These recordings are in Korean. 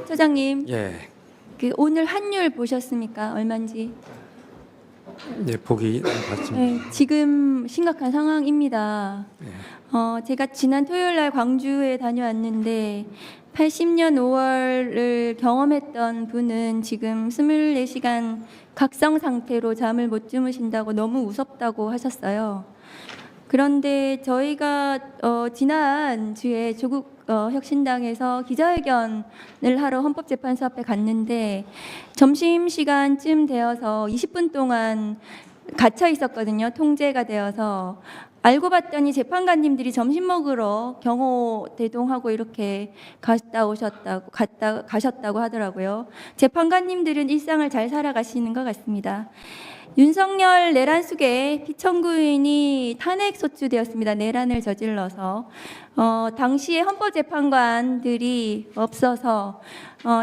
처장님, 예, 오늘 환율 보셨습니까? 얼마인지? 예, 보기 봤습니다. 네, 지금 심각한 상황입니다. 제가 지난 토요일 날 광주에 다녀왔는데 80년 5월을 경험했던 분은 지금 24시간 각성 상태로 잠을 못 주무신다고 너무 무섭다고 하셨어요. 그런데 저희가 지난 주에 조국 혁신당에서 기자회견을 하러 헌법재판소 앞에 갔는데 점심시간쯤 되어서 20분 동안 갇혀 있었거든요. 통제가 되어서. 알고 봤더니 재판관님들이 점심 먹으러 경호대동하고 이렇게 가셨다고 하더라고요. 재판관님들은 일상을 잘 살아가시는 것 같습니다. 윤석열 내란 수계 피청구인이 탄핵 소추되었습니다. 내란을 저질러서 당시에 헌법재판관들이 없어서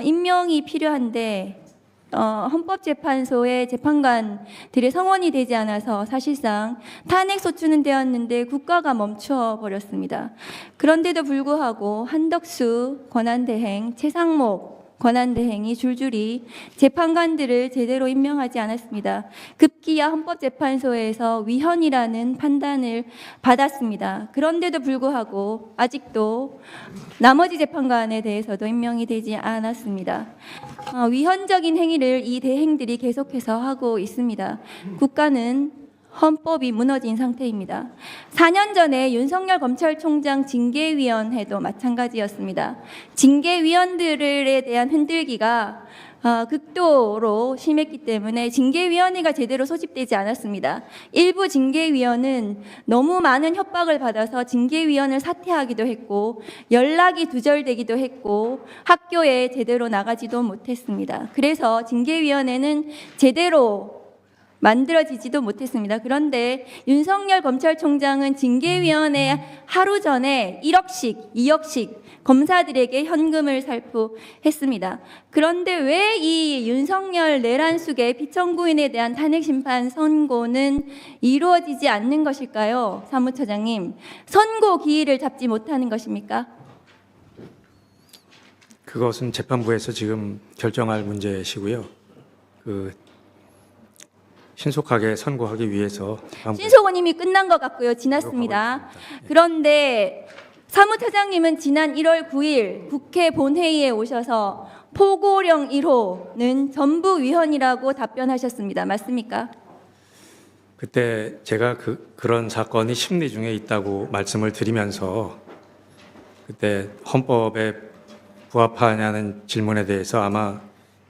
임명이 필요한데 헌법재판소의 재판관들의 성원이 되지 않아서 사실상 탄핵 소추는 되었는데 국가가 멈춰 버렸습니다. 그런데도 불구하고 한덕수 권한대행, 최상목 권한대행이 줄줄이 재판관들을 제대로 임명하지 않았습니다. 급기야 헌법재판소에서 위헌이라는 판단을 받았습니다. 그런데도 불구하고 아직도 나머지 재판관에 대해서도 임명이 되지 않았습니다. 위헌적인 행위를 이 대행들이 계속해서 하고 있습니다. 국가는 헌법이 무너진 상태입니다. 4년 전에 윤석열 검찰총장 징계위원회도 마찬가지였습니다. 징계위원들에 대한 흔들기가 극도로 심했기 때문에 징계위원회가 제대로 소집되지 않았습니다. 일부 징계위원은 너무 많은 협박을 받아서 징계위원을 사퇴하기도 했고 연락이 두절되기도 했고 학교에 제대로 나가지도 못했습니다. 그래서 징계위원회는 제대로 만들어지지도 못했습니다. 그런데 윤석열 검찰총장은 징계위원회 하루 전에 1억씩, 2억씩 검사들에게 현금을 살포했습니다. 그런데 왜 이 윤석열 내란 수계 피청구인에 대한 탄핵 심판 선고는 이루어지지 않는 것일까요? 사무처장님, 선고 기일을 잡지 못하는 것입니까? 그것은 재판부에서 지금 결정할 문제시고요. 신속하게 선고하기 위해서 신속은 이미 끝난 것 같고요. 지났습니다. 그런데 사무처장님은 지난 1월 9일 국회 본회의에 오셔서 포고령 1호는 전부 위헌이라고 답변하셨습니다. 맞습니까? 그때 제가 그런 사건이 심리 중에 있다고 말씀을 드리면서 그때 헌법에 부합하냐는 질문에 대해서 아마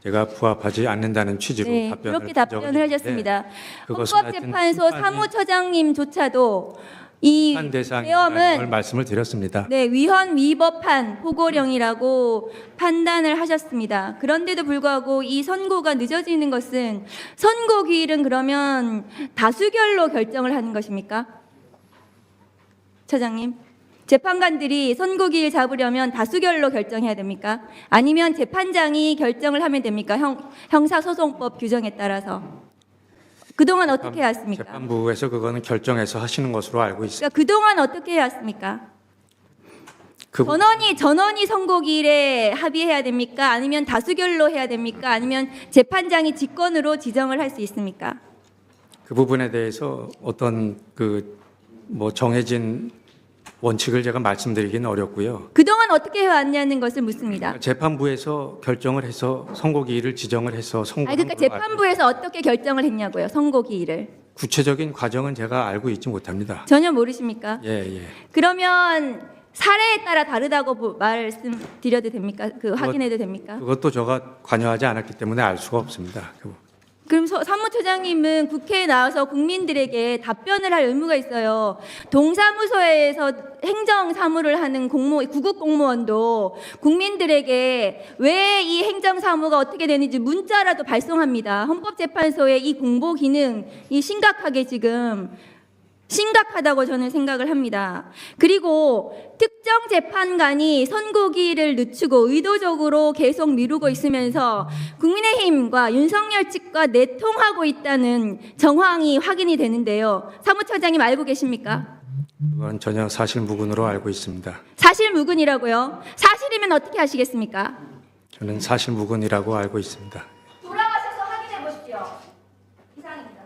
제가 부합하지 않는다는 취지로 그렇게 답변을 하셨습니다. 그것은 헌법재판소 사무처장님조차도 이 계엄은 말씀을 드렸습니다. 위헌 위법한 포고령이라고 판단을 하셨습니다. 그런데도 불구하고 이 선고가 늦어지는 것은 선고 기일은 그러면 다수결로 결정을 하는 것입니까? 처장님. 재판관들이 선고기일 잡으려면 다수결로 결정해야 됩니까? 아니면 재판장이 결정을 하면 됩니까? 형사소송법 규정에 따라서. 그동안 어떻게 해왔습니까? 재판부에서 그거는 결정해서 하시는 것으로 알고 있습니다. 그러니까 그동안 어떻게 해왔습니까? 전원이 선고기일에 합의해야 됩니까? 아니면 다수결로 해야 됩니까? 아니면 재판장이 직권으로 지정을 할 수 있습니까? 그 부분에 대해서 어떤 정해진 원칙을 제가 말씀드리기는 어렵고요. 그동안 어떻게 해왔냐는 것을 묻습니다. 재판부에서 결정을 해서 선고기일을 지정을 해서 선고한 그러니까 재판부에서 어떻게 결정을 했냐고요. 선고기일을. 구체적인 과정은 제가 알고 있지 못합니다. 전혀 모르십니까? 예. 그러면 사례에 따라 다르다고 말씀드려도 됩니까? 확인해도 됩니까? 그것도 제가 관여하지 않았기 때문에 알 수가 없습니다. 그럼 사무처장님은 국회에 나와서 국민들에게 답변을 할 의무가 있어요. 동사무소에서 행정사무를 하는 구급 공무원도 국민들에게 왜 이 행정사무가 어떻게 되는지 문자라도 발송합니다. 헌법재판소의 이 공보 기능이 심각하다고 저는 생각을 합니다. 그리고 특정 재판관이 선고기일을 늦추고 의도적으로 계속 미루고 있으면서 국민의힘과 윤석열 측과 내통하고 있다는 정황이 확인이 되는데요. 사무처장님 알고 계십니까? 그건 전혀 사실무근으로 알고 있습니다. 사실무근이라고요? 사실이면 어떻게 하시겠습니까? 저는 사실무근이라고 알고 있습니다. 돌아가셔서 확인해 보십시오. 이상입니다.